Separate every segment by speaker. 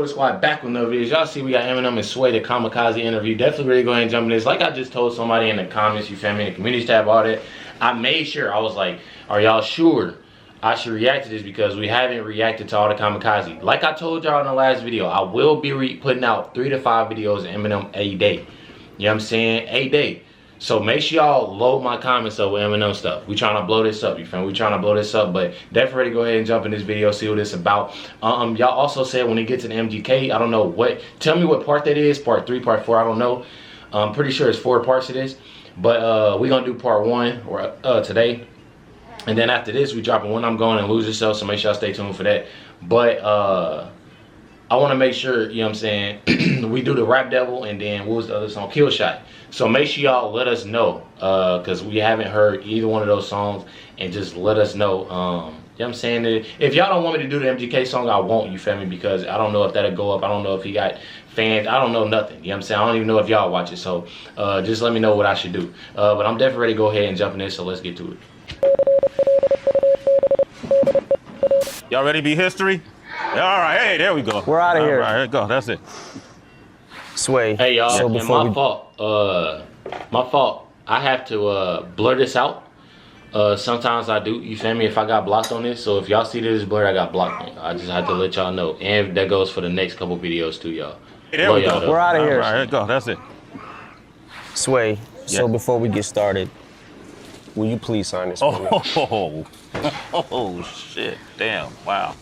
Speaker 1: Bullet Squad back with another video. Y'all see we got Eminem and Sway, the Kamikaze interview. Definitely really go ahead and jump in this. Like I just told somebody in the comments, you feel me, in the community tab, all that. I made sure, I was like, are y'all sure I should react to this because we haven't reacted to all the Kamikaze. Like I told y'all in the last video, I will be putting out 3 to 5 videos of Eminem a day. You know what I'm saying? A day. So make sure y'all load my comments up with Eminem stuff. We trying to blow this up, you feel me? We trying to blow this up, but definitely go ahead and jump in this video, see what it's about. Y'all also said when it gets to the MGK, I don't know what, tell me what part that is, part 3, part 4, I don't know. I'm pretty sure it's 4 parts of this, but we're gonna do part 1 or today. And then after this, we dropping When I'm Going and Lose Yourself, so make sure y'all stay tuned for that. But I want to make sure, you know what I'm saying, we do the Rap Devil, and then what was the other song? Kill Shot. So make sure y'all let us know, because we haven't heard either one of those songs, and just let us know. You know what I'm saying? If y'all don't want me to do the MGK song, I won't, you feel me? Because I don't know if that'll go up. I don't know if he got fans. I don't know nothing. You know what I'm saying? I don't even know if y'all watch it. So just let me know what I should do. But I'm definitely ready to go ahead and jump in this, so let's get to it.
Speaker 2: Y'all ready to be history? All right, hey, there we go.
Speaker 3: We're out of here.
Speaker 2: All right, here we go. That's it.
Speaker 3: Sway.
Speaker 1: Hey y'all,
Speaker 3: So
Speaker 1: and my fault. I have to blur this out. Sometimes I do, you feel me, if I got blocked on this. So if y'all see this blurred, I got blocked on it. I just have to let y'all know. And that goes for the next couple videos too, y'all.
Speaker 2: Hey, there we go.
Speaker 3: We're out of here.
Speaker 2: All right, here we go. That's it.
Speaker 3: Sway, so before we get started, will you please sign this for me?
Speaker 2: Oh, shit. Damn. Wow.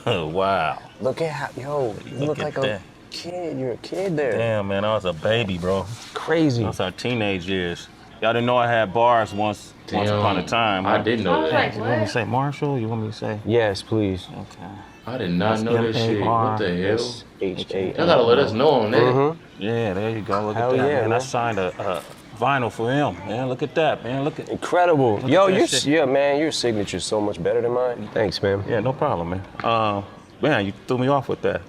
Speaker 2: Wow.
Speaker 3: Look at how, yo, you look like a kid. You're a kid there.
Speaker 2: Damn, man, I was a baby, bro.
Speaker 3: Crazy.
Speaker 2: That's our teenage years. Y'all didn't know I had bars once upon a time.
Speaker 1: I didn't know that.
Speaker 2: You want me to say Marshall? You want me to say?
Speaker 3: Yes, please.
Speaker 2: Okay.
Speaker 1: I did not know this shit. What the hell?
Speaker 3: H-A.
Speaker 1: Y'all gotta let us know on that.
Speaker 2: Yeah, there you go. Look
Speaker 3: Hell
Speaker 2: at that,
Speaker 3: yeah,
Speaker 2: man.
Speaker 3: man.
Speaker 2: I signed a vinyl for him, man. Look at that, man. Look at
Speaker 3: Incredible.
Speaker 2: Look
Speaker 3: Yo,
Speaker 2: at that shit.
Speaker 3: man, your signature's so much better than mine. Thanks, man.
Speaker 2: Yeah, no problem, man. Man, you threw me off with that.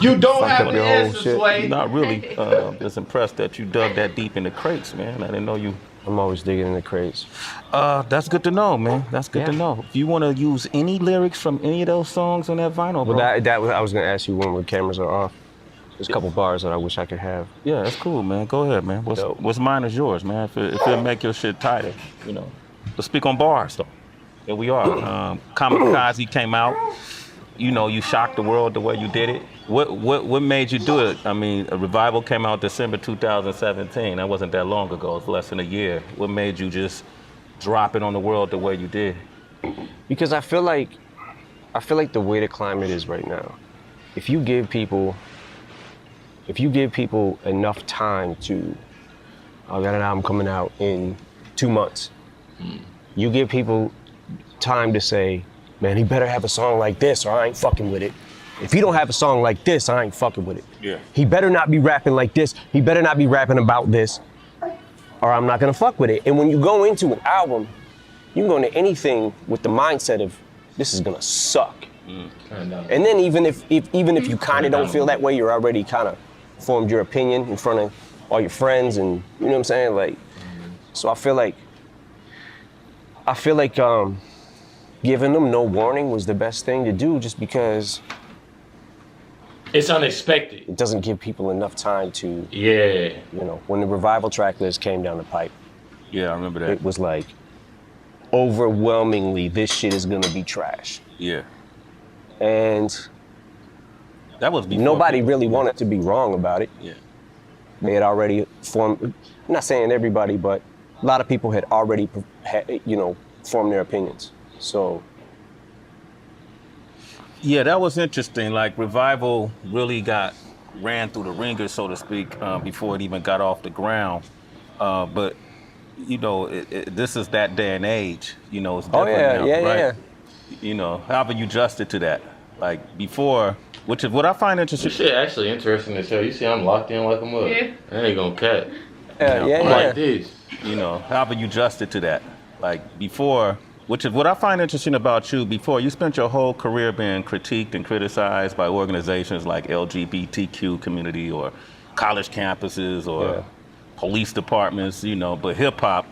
Speaker 1: You don't have
Speaker 3: up
Speaker 1: an
Speaker 3: your whole
Speaker 1: answer,
Speaker 3: shit.
Speaker 1: Sway.
Speaker 2: Not really. Just impressed that you dug that deep in the crates, man. I didn't know you.
Speaker 3: I'm always digging in the crates.
Speaker 2: That's good to know, man. That's good to know. If you want to use any lyrics from any of those songs on that vinyl, bro.
Speaker 3: Well, I was gonna ask you when the cameras are off. There's a couple bars that I wish I could have.
Speaker 2: Yeah, that's cool, man. Go ahead, man. What's mine is yours, man. If it make your shit tighter, you know. Let's speak on bars, though. Here we are. Kamikaze came out. You know, you shocked the world the way you did it. What made you do it? I mean, a Revival came out December 2017. That wasn't that long ago. It's less than a year. What made you just drop it on the world the way you did?
Speaker 3: Because I feel like the way the climate is right now, if you give people enough time to, I got an album coming out in 2 months. You give people time to say, man, he better have a song like this or I ain't fucking with it. If he don't have a song like this, I ain't fucking with it.
Speaker 2: Yeah.
Speaker 3: He better not be rapping like this. He better not be rapping about this or I'm not gonna fuck with it. And when you go into an album, you can go into anything with the mindset of this is gonna suck. And then even if you kind of don't feel that way, you're already kind of formed your opinion in front of all your friends and you know what I'm saying? Like, so I feel like giving them no warning was the best thing to do just because
Speaker 1: It's unexpected.
Speaker 3: it doesn't give people enough time to,
Speaker 1: Yeah.
Speaker 3: you know, when the Revival track list came down the pipe,
Speaker 2: Yeah, I remember that.
Speaker 3: it was like overwhelmingly this shit is gonna be trash.
Speaker 2: Yeah.
Speaker 3: And
Speaker 2: That was before
Speaker 3: nobody
Speaker 2: people-
Speaker 3: really wanted to be wrong about it.
Speaker 2: Yeah.
Speaker 3: They had already formed, I'm not saying everybody, but a lot of people had already, formed their opinions. So,
Speaker 2: Yeah, that was interesting. Like Revival really ran through the ringer, so to speak, before it even got off the ground. But you know, this is that day and age. You know, it's different now, right?
Speaker 3: yeah.
Speaker 2: You know, how have you adjusted to that? Like before, which is what I find interesting.
Speaker 1: This shit actually interesting as hell. You see, I'm locked in like a mug.
Speaker 4: Yeah.
Speaker 1: I ain't gonna cut.
Speaker 3: Yeah.
Speaker 1: Like this.
Speaker 2: You know, how have you adjusted to that? Like before, which is what I find interesting about you. Before, you spent your whole career being critiqued and criticized by organizations like LGBTQ community or college campuses or police departments, you know, but hip hop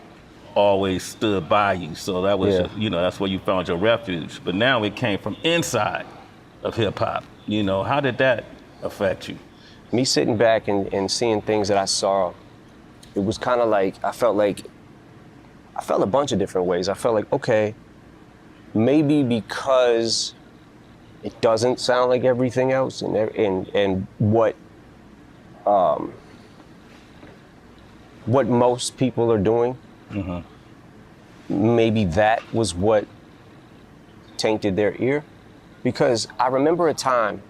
Speaker 2: always stood by you. So that was, you know, that's where you found your refuge. But now it came from inside of hip hop. You know, how did that affect you?
Speaker 3: Me sitting back and seeing things that I saw, it was kind of like, I felt a bunch of different ways. I felt like, okay, maybe because it doesn't sound like everything else, and what most people are doing, maybe that was what tainted their ear. Because I remember a time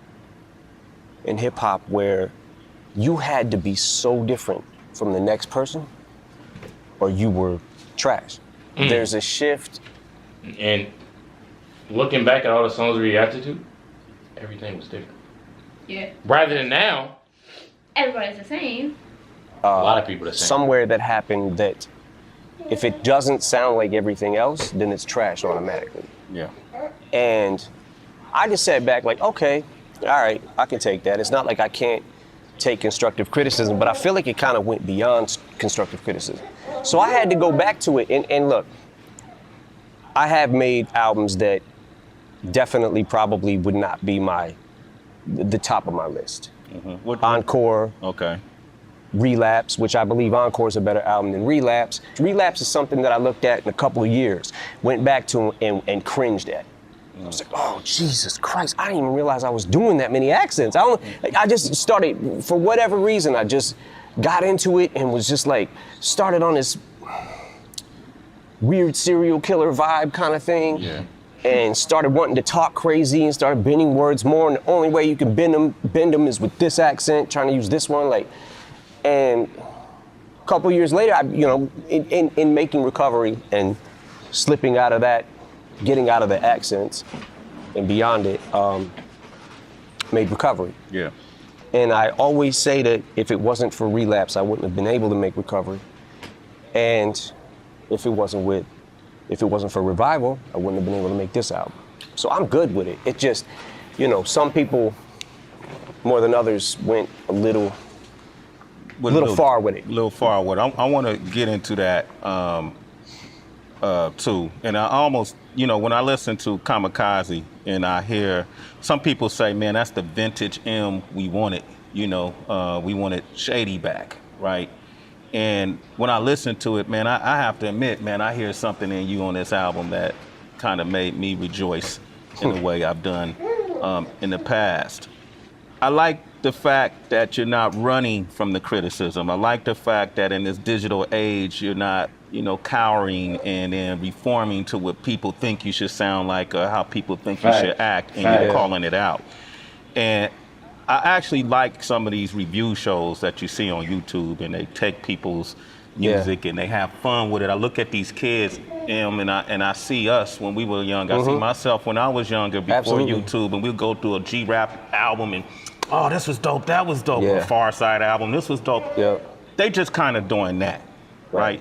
Speaker 3: in hip hop where you had to be so different from the next person or you were trash. There's a shift.
Speaker 1: And looking back at all the songs we reacted to, everything was different.
Speaker 4: Yeah.
Speaker 1: Rather than now,
Speaker 4: Everybody's the same.
Speaker 1: a lot of people are saying.
Speaker 3: Somewhere that happened that if it doesn't sound like everything else, then it's trash automatically.
Speaker 2: Yeah.
Speaker 3: And I just sat back like, okay, all right, I can take that. It's not like I can't take constructive criticism, but I feel like it kind of went beyond constructive criticism. So I had to go back to it and look, I have made albums that definitely probably would not be the top of my list.
Speaker 2: What,
Speaker 3: Encore,
Speaker 2: okay.
Speaker 3: Relapse, which I believe Encore is a better album than Relapse. Relapse is something that I looked at in a couple of years, went back to and cringed at. I was like, oh, Jesus Christ, I didn't even realize I was doing that many accents. I just started, for whatever reason, I just got into it and was just like, started on this weird serial killer vibe kind of thing.
Speaker 2: Yeah.
Speaker 3: And started wanting to talk crazy and started bending words more. And the only way you can bend them is with this accent, trying to use this one. And a couple years later, in making Recovery and slipping out of that, getting out of the accents and beyond it, made Recovery.
Speaker 2: Yeah.
Speaker 3: And I always say that if it wasn't for Relapse, I wouldn't have been able to make Recovery. And if it wasn't for Revival, I wouldn't have been able to make this album. So I'm good with it. It just, some people more than others went a little far with it.
Speaker 2: A little far with it. I want to get into that too. And I almost, when I listen to Kamikaze and I hear some people say, man, that's the vintage M we wanted. We wanted Shady back, right? And when I listen to it, man, I have to admit, man, I hear something in you on this album that kind of made me rejoice in a way I've done in the past. I like the fact that you're not running from the criticism. I like the fact that in this digital age, you're not, cowering and then reforming to what people think you should sound like or how people think you should act, and you're calling it out. And I actually like some of these review shows that you see on YouTube, and they take people's music and they have fun with it. I look at these kids, and I see us when we were young. I see myself when I was younger before YouTube, and we'd go through a G-Rap album and, oh, this was dope, that was dope. A Far Side album, this was dope. Yeah. They just kind of doing that, right?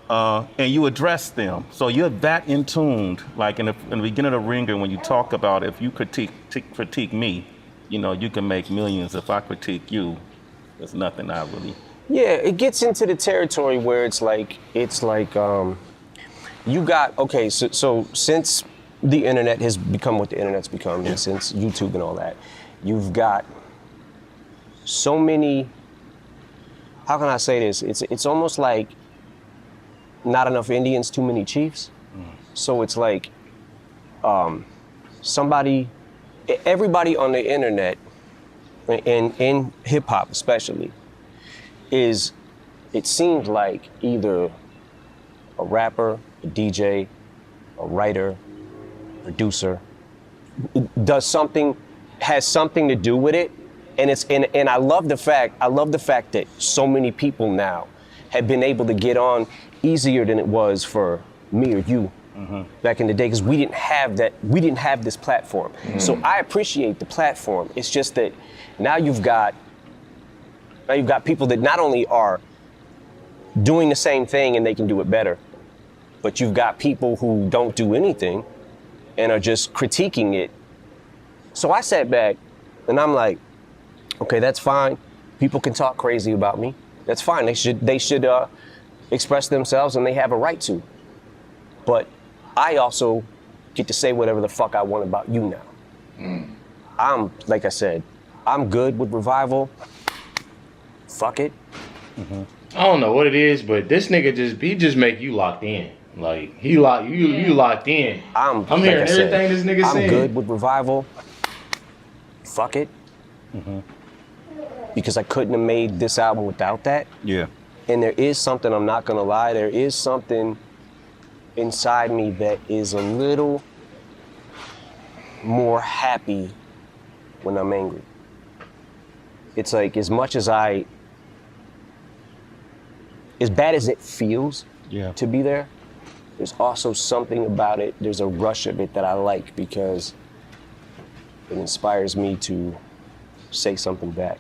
Speaker 2: And you address them. So you're that in tuned, like in the beginning of the Ringer, when you talk about if you critique me, you can make millions. If I critique you, there's nothing I really.
Speaker 3: Yeah, it gets into the territory where it's like you got, okay, so since the internet has become what the internet's become, and since YouTube and all that, you've got so many, how can I say this? It's almost like not enough Indians, too many chiefs. So it's like everybody on the internet, and in hip hop especially, it seemed like either a rapper, a DJ, a writer, producer, has something to do with it. And I love the fact that so many people now have been able to get on easier than it was for me or you back in the day, because we didn't have this platform. So I appreciate the platform. It's just that now you've got people that not only are doing the same thing and they can do it better, but you've got people who don't do anything and are just critiquing it. So I sat back and I'm like, okay, that's fine. People can talk crazy about me. That's fine. They should express themselves, and they have a right to. But I also get to say whatever the fuck I want about you now. like I said, I'm good with Revival. Fuck it.
Speaker 1: I don't know what it is, but this nigga just make you locked in. Like you locked in. I'm
Speaker 3: like
Speaker 1: hearing
Speaker 3: I said,
Speaker 1: everything this nigga saying.
Speaker 3: I'm good with Revival. Fuck it. Because I couldn't have made this album without that.
Speaker 2: Yeah.
Speaker 3: And there is something, I'm not gonna lie, there is something inside me that is a little more happy when I'm angry. It's like, as much as as bad as it feels to be there, there's also something about it, there's a rush of it that I like because it inspires me to say something back.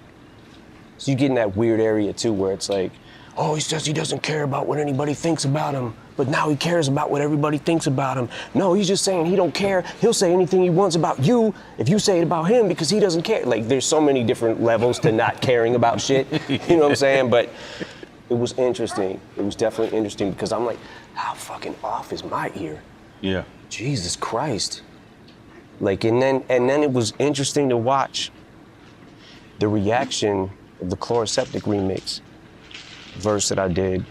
Speaker 3: So you get in that weird area too where it's like, oh, he says he doesn't care about what anybody thinks about him, but now he cares about what everybody thinks about him. No, he's just saying he don't care. He'll say anything he wants about you if you say it about him because he doesn't care. Like, there's so many different levels to not caring about shit. You know what I'm saying? But it was interesting. It was definitely interesting because I'm like, how fucking off is my ear?
Speaker 2: Yeah.
Speaker 3: Jesus Christ. Like, and then it was interesting to watch the reaction of the Chloroseptic remix verse that I did.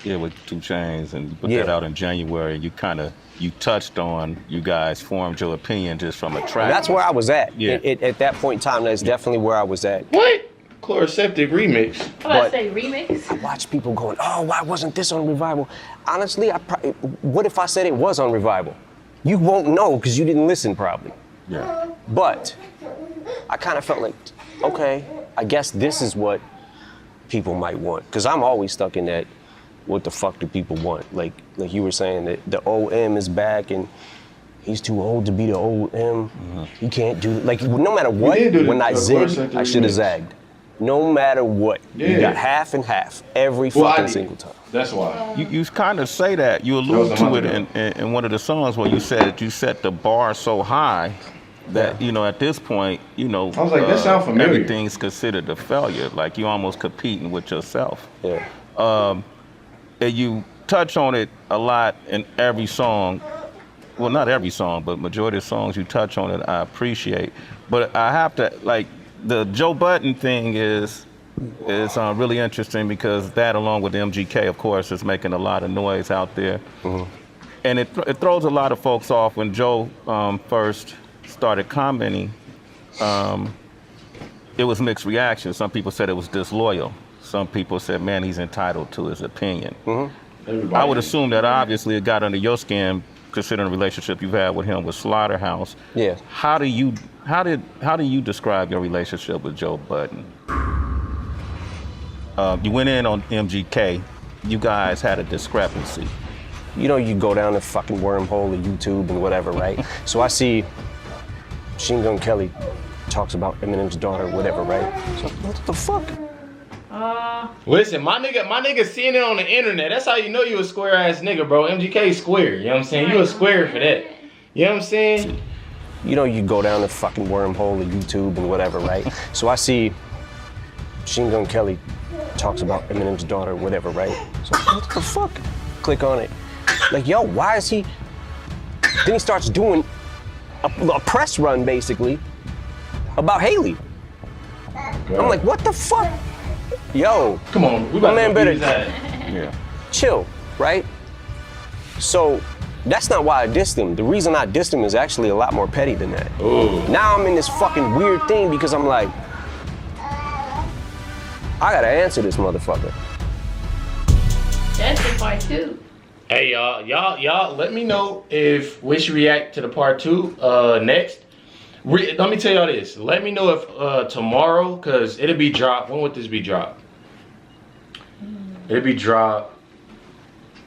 Speaker 2: Yeah, with 2 Chainz, and you put that out in January. You touched on, you guys formed your opinion just from a track.
Speaker 3: And that's where I was at.
Speaker 2: Yeah.
Speaker 3: At that point in time, that's definitely where I was at.
Speaker 1: What? Chloroseptic remix.
Speaker 4: I say remix.
Speaker 3: I watched people going, oh, why wasn't this on Revival? Honestly, what if I said it was on Revival? You won't know because you didn't listen probably.
Speaker 2: Yeah.
Speaker 3: But I kind of felt like, okay, I guess this is what people might want. Because I'm always stuck in that, what the fuck do people want? Like you were saying, that the old M is back and he's too old to be the old M. He can't do, like, no matter what, when I zigged, I should have zagged. No matter what. You got half and half every fucking single time.
Speaker 1: That's why.
Speaker 2: You kind of say that. You allude to it in one of the songs where you said that you set the bar so high that, you know, at this point, you know,
Speaker 1: I was like, that sound familiar.
Speaker 2: Everything's considered a failure. Like, you almost competing with yourself.
Speaker 3: Yeah.
Speaker 2: And you touch on it a lot in every song. Well, not every song, but majority of songs you touch on it, I appreciate. But I have to, like, the Joe Budden thing is really interesting because that, along with MGK, of course, is making a lot of noise out there. And it throws a lot of folks off. When Joe first started commenting, it was mixed reaction. Some people said it was disloyal. Some people said, man, he's entitled to his opinion. I would assume that obviously it got under your skin, considering the relationship you've had with him with Slaughterhouse.
Speaker 3: Yeah.
Speaker 2: How do you describe your relationship with Joe Budden? You went in on MGK. You guys had a discrepancy.
Speaker 3: You know, you go down the fucking wormhole of YouTube and whatever, right? So I see Machine Gun Kelly talks about Eminem's daughter, whatever, right? So what the fuck?
Speaker 1: Listen, my nigga seeing it on the internet. That's how you know you a square ass nigga, bro. MGK square. You know what I'm saying? You a square for that. You know what I'm saying?
Speaker 3: You know, you go down the fucking wormhole of YouTube and whatever, right? So I see Machine Gun Kelly talks about Eminem's daughter, whatever, right? So what the fuck? Click on it. Like, yo, why is he? Then he starts doing a press run, basically, about Haley. I'm like, what the fuck? Yo,
Speaker 1: come on, we about to
Speaker 3: better
Speaker 2: Yeah.
Speaker 3: chill, right? So that's not why I dissed him. The reason I dissed him is actually a lot more petty than that.
Speaker 1: Ooh.
Speaker 3: Now I'm in this fucking weird thing because I'm like, I gotta answer this motherfucker.
Speaker 4: That's the part 2.
Speaker 1: Hey y'all, let me know if we should react to the part 2 next. Let me tell y'all this. Let me know if tomorrow, cause it'll be dropped. When would this be dropped? It'll be dropped.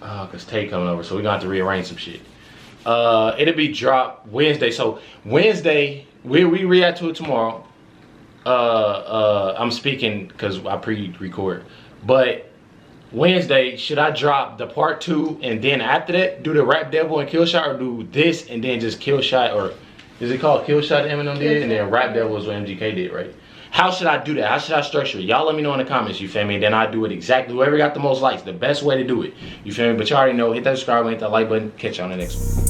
Speaker 1: Cause Tay coming over, so we're gonna have to rearrange some shit. It'll be dropped Wednesday. So Wednesday, we react to it tomorrow. I'm speaking cause I pre-record, but Wednesday, should I drop the part 2 and then after that do the Rap Devil and Kill Shot, or do this and then just Kill Shot, or is it called Kill Shot Eminem did and then Rap Devil was what MGK did, right? How should I do that? How should I structure it? Y'all let me know in the comments, you feel me? Then I do it exactly, whoever got the most likes, the best way to do it. You feel me? But you already know, hit that subscribe button, hit that like button, catch you on the next one.